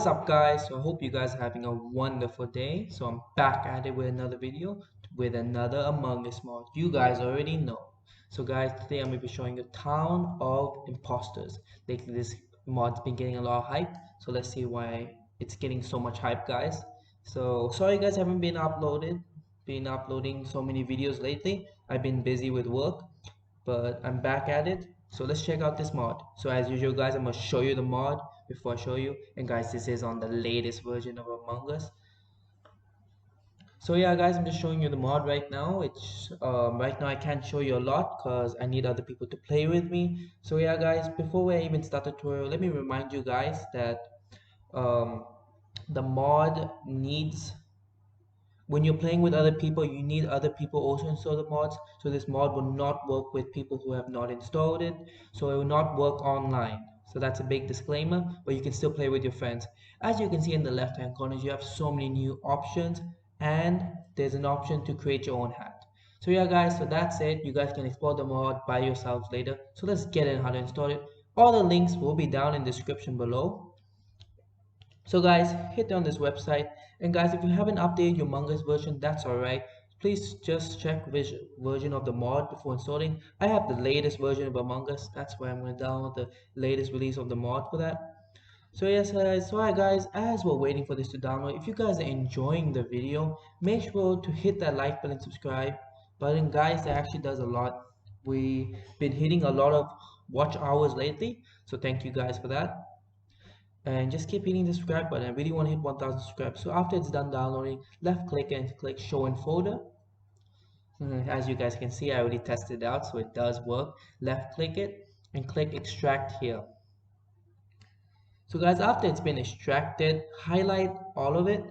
What's up guys? So I hope you guys are having a wonderful day. So I'm back at it with another video with another Among Us mod. You guys already know. So guys, today I'm going to be showing you Town of Impostors. Lately this mod's been getting a lot of hype. So let's see why it's getting so much hype, guys. So sorry guys, I haven't been uploading so many videos lately. I've been busy with work, but I'm back at it. So let's check out this mod. So as usual guys, I'm gonna show you the mod before I show you. And guys, this is on the latest version of Among Us. So yeah guys, I'm just showing you the mod right now. It's right now I can't show you a lot because I need other people to play with me. So yeah guys, before we even start the tutorial, let me remind you guys that um, the mod needs, when you're playing with other people, you need other people also install the mods. So this mod will not work with people who have not installed it. So it will not work online. So that's a big disclaimer, but you can still play with your friends. As you can see in the left hand corners, you have so many new options, and there's an option to create your own hat. So yeah guys, so that's it. You guys can explore the mod by yourselves later. So let's get in how to install it. All the links will be down in the description below. So guys, hit on this website, and guys, if you haven't updated your Among Us version, that's alright. Please just check which version of the mod before installing. I have the latest version of Among Us. That's why I'm going to download the latest release of the mod for that. So yes guys, so alright guys, as we're waiting for this to download, if you guys are enjoying the video, make sure to hit that like button, subscribe button. Guys, that actually does a lot. We've been hitting a lot of watch hours lately, so thank you guys for that. And just keep hitting the subscribe button. I really want to hit 1000 subscribers. So after it's done downloading, left click and click show in folder. As you guys can see, I already tested it out, so it does work. Left click it and click extract here. So guys, after it's been extracted, highlight all of it,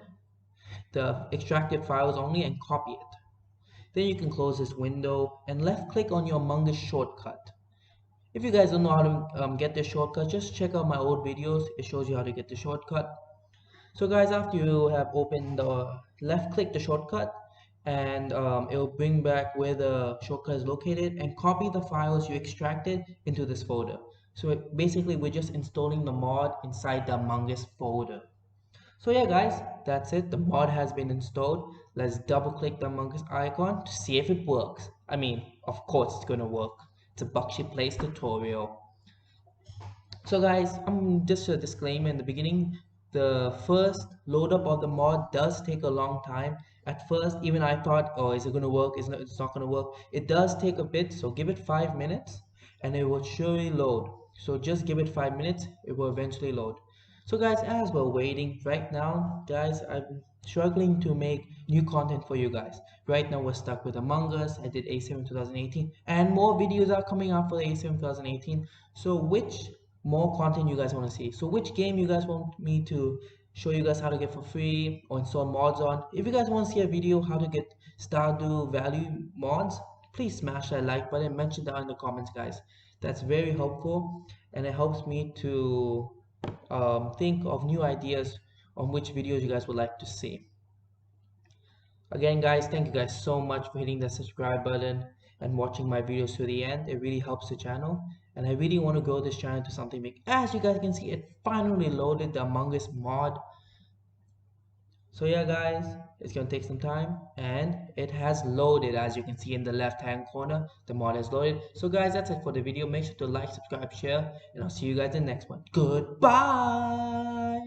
the extracted files only, and copy it. Then you can close this window and left click on your Among Us shortcut. If you guys don't know how to get this shortcut, just check out my old videos. It shows you how to get the shortcut. So guys, after you have opened the left click the shortcut, and it will bring back where the shortcut is located, and copy the files you extracted into this folder. So basically we're just installing the mod inside the Among Us folder. So yeah guys, that's it. The mod has been installed. Let's double click the Among Us icon to see if it works. I mean, of course it's gonna work. It's a Bakshi Plays tutorial. So guys, just a disclaimer in the beginning, the first load up of the mod does take a long time. At first, even I thought, oh, is it going to work? It's not going to work. It does take a bit, so give it 5 minutes and it will surely load. So just give it 5 minutes, it will eventually load. So guys, as we're waiting right now, guys, I'm struggling to make new content for you guys. Right now we're stuck with Among Us. I did A7 2018, and more videos are coming out for the A7 2018. So which more content you guys want to see? So which game you guys want me to show you guys how to get for free or install mods on? If you guys want to see a video how to get Stardew Value mods, please smash that like button, mention that in the comments guys. That's very helpful, and it helps me to think of new ideas on which videos you guys would like to see. Again guys, thank you guys so much for hitting the subscribe button and watching my videos to the end. It really helps the channel, and I really want to grow this channel to something big. As you guys can see, it finally loaded the Among Us mod. So yeah guys, it's gonna take some time, and it has loaded. As you can see in the left hand corner, the mod has loaded. So guys, that's it for the video. Make sure to like, subscribe, share, and I'll see you guys in the next one. Goodbye.